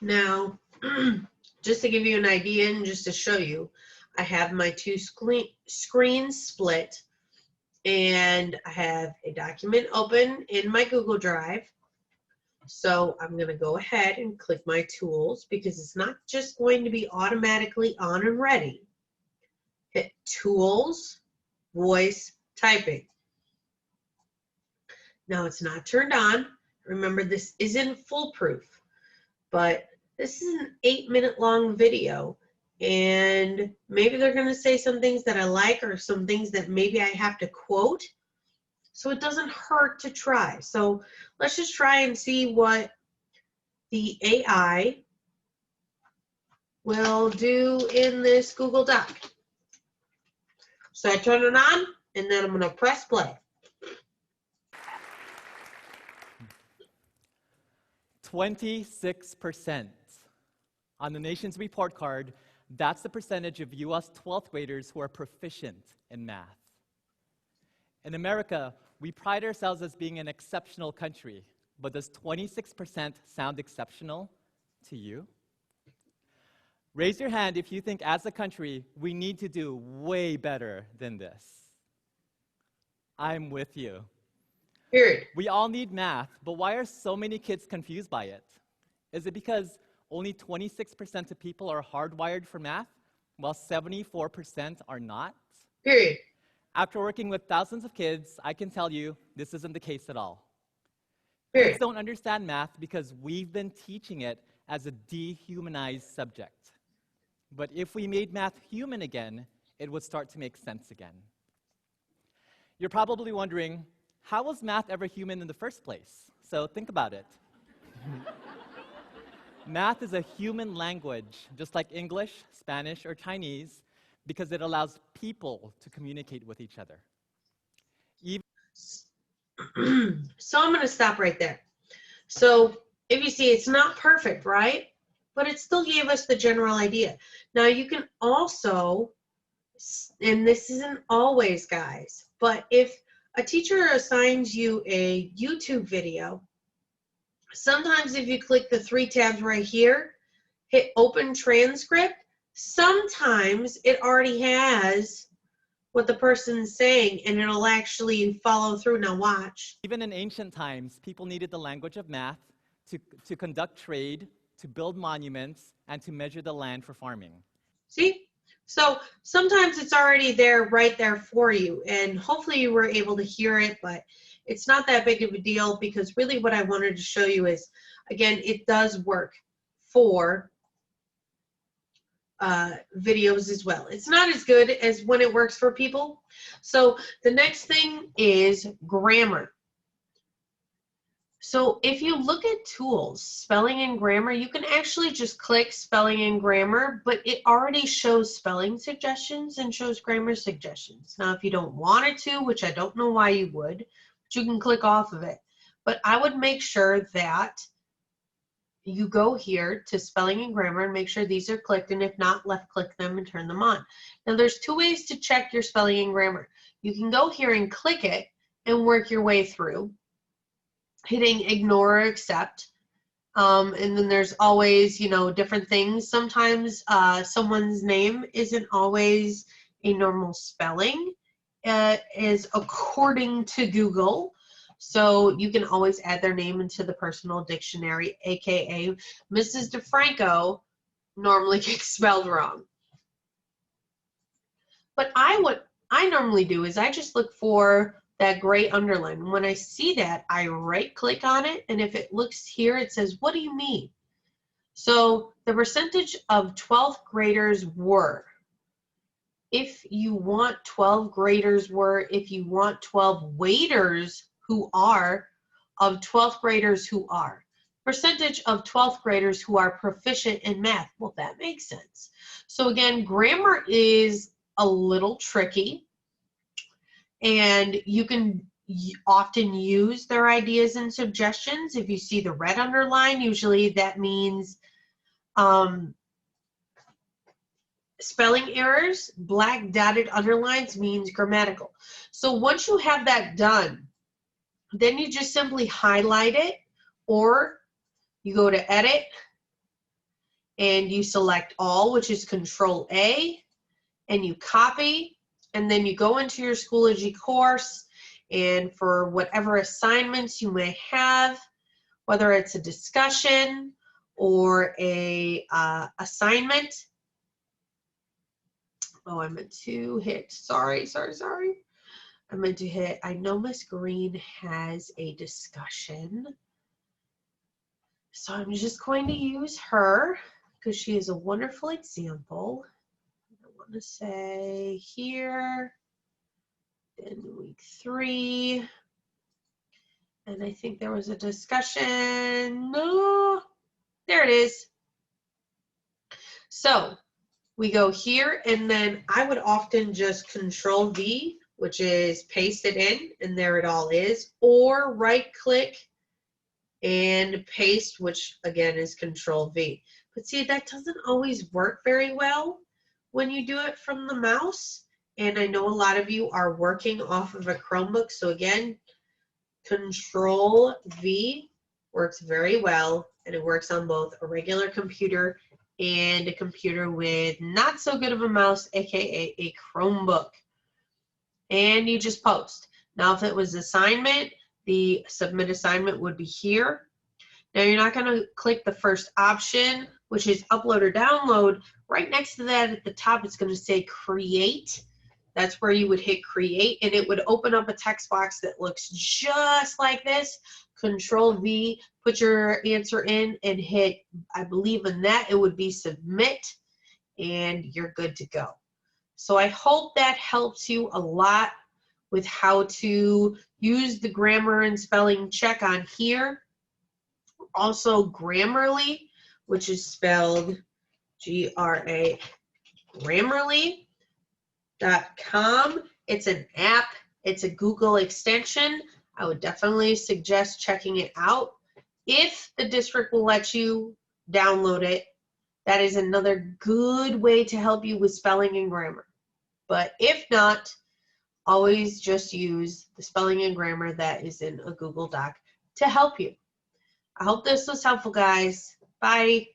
Now, just to give you an idea and just to show you, I have my two screens split, and I have a document open in my Google Drive. So I'm going to go ahead and click my tools because it's not just going to be automatically on and ready. Hit Tools, Voice, Typing. Now it's not turned on. Remember, this isn't foolproof, but this is an 8-minute long video, and maybe they're going to say some things that I like or some things that maybe I have to quote. So it doesn't hurt to try. So let's just try and see what the AI will do in this Google Doc. So I turn it on, and then I'm going to press play. 26%. On the nation's report card, that's the percentage of U.S. 12th graders who are proficient in math. In America, we pride ourselves as being an exceptional country, but does 26% sound exceptional to you? Raise your hand if you think, as a country, we need to do way better than this. I'm with you. Period. We all need math, but why are so many kids confused by it? Is it because only 26% of people are hardwired for math, while 74% are not? Period. After working with thousands of kids, I can tell you this isn't the case at all. Period. Kids don't understand math because we've been teaching it as a dehumanized subject. But if we made math human again, it would start to make sense again. You're probably wondering, how was math ever human in the first place? So think about it. Math is a human language, just like English, Spanish, or Chinese, because it allows people to communicate with each other. So I'm going to stop right there. So if you see, it's not perfect, right? But it still gave us the general idea. Now you can also, and this isn't always, guys, but if a teacher assigns you a YouTube video, sometimes if you click the 3 tabs right here, hit open transcript, sometimes it already has what the person's saying, and it'll actually follow through. Now watch. Even in ancient times, people needed the language of math to conduct trade, to build monuments, and to measure the land for farming. See? So sometimes it's already there, right there for you, and hopefully you were able to hear it, but it's not that big of a deal because really what I wanted to show you is, again, it does work for videos as well. It's not as good as when it works for people. So the next thing is grammar. So if you look at tools, spelling and grammar, you can actually just click spelling and grammar, but it already shows spelling suggestions and shows grammar suggestions. Now, if you don't want it to, which I don't know why you would, but you can click off of it. But I would make sure that you go here to spelling and grammar and make sure these are clicked, and if not, left click them and turn them on. Now, there's 2 ways to check your spelling and grammar. You can go here and click it and work your way through, hitting ignore or accept. And then there's always, you know, different things. Sometimes someone's name isn't always a normal spelling, is according to Google. So you can always add their name into the personal dictionary, aka Mrs. DeFranco normally gets spelled wrong. But what I normally do is I just look for that gray underline. When I see that, I right click on it, and if it looks here, it says, what do you mean? So the percentage of 12th graders were. If you want 12 graders were, if you want 12 waiters who are, of 12th graders who are. Percentage of 12th graders who are proficient in math. Well, that makes sense. So again, grammar is a little tricky, and you can often use their ideas and suggestions. If you see the red underline, usually that means spelling errors. Black dotted underlines means grammatical. So once you have that done, then you just simply highlight it, or you go to edit, and you select all, which is Control A, and you copy, and then you go into your Schoology course, and for whatever assignments you may have, whether it's a discussion or a assignment. Oh, I meant to hit, sorry. I meant to hit, I know Miss Green has a discussion. So I'm just going to use her because she is a wonderful example. I want to say here, in week 3, and I think there was a discussion. No, there it is. So we go here, and then I would often just Control V, which is paste it in, and there it all is, or right click and paste, which again is Control V. But see, that doesn't always work very well when you do it from the mouse. And I know a lot of you are working off of a Chromebook, so again, Control V works very well, and it works on both a regular computer and a computer with not so good of a mouse, aka a Chromebook. And you just post. Now, if it was assignment, the submit assignment would be here. Now, you're not going to click the first option, which is upload or download. Right next to that at the top, it's going to say create. That's where you would hit create, and it would open up a text box that looks just like this. Control V, put your answer in and hit, I believe in that, it would be submit, and you're good to go. So I hope that helps you a lot with how to use the grammar and spelling check on here. Also Grammarly, which is spelled G-R-A, Grammarly.com. It's an app. It's a Google extension. I would definitely suggest checking it out. If the district will let you download it, that is another good way to help you with spelling and grammar. But if not, always just use the spelling and grammar that is in a Google Doc to help you. I hope this was helpful, guys. Bye.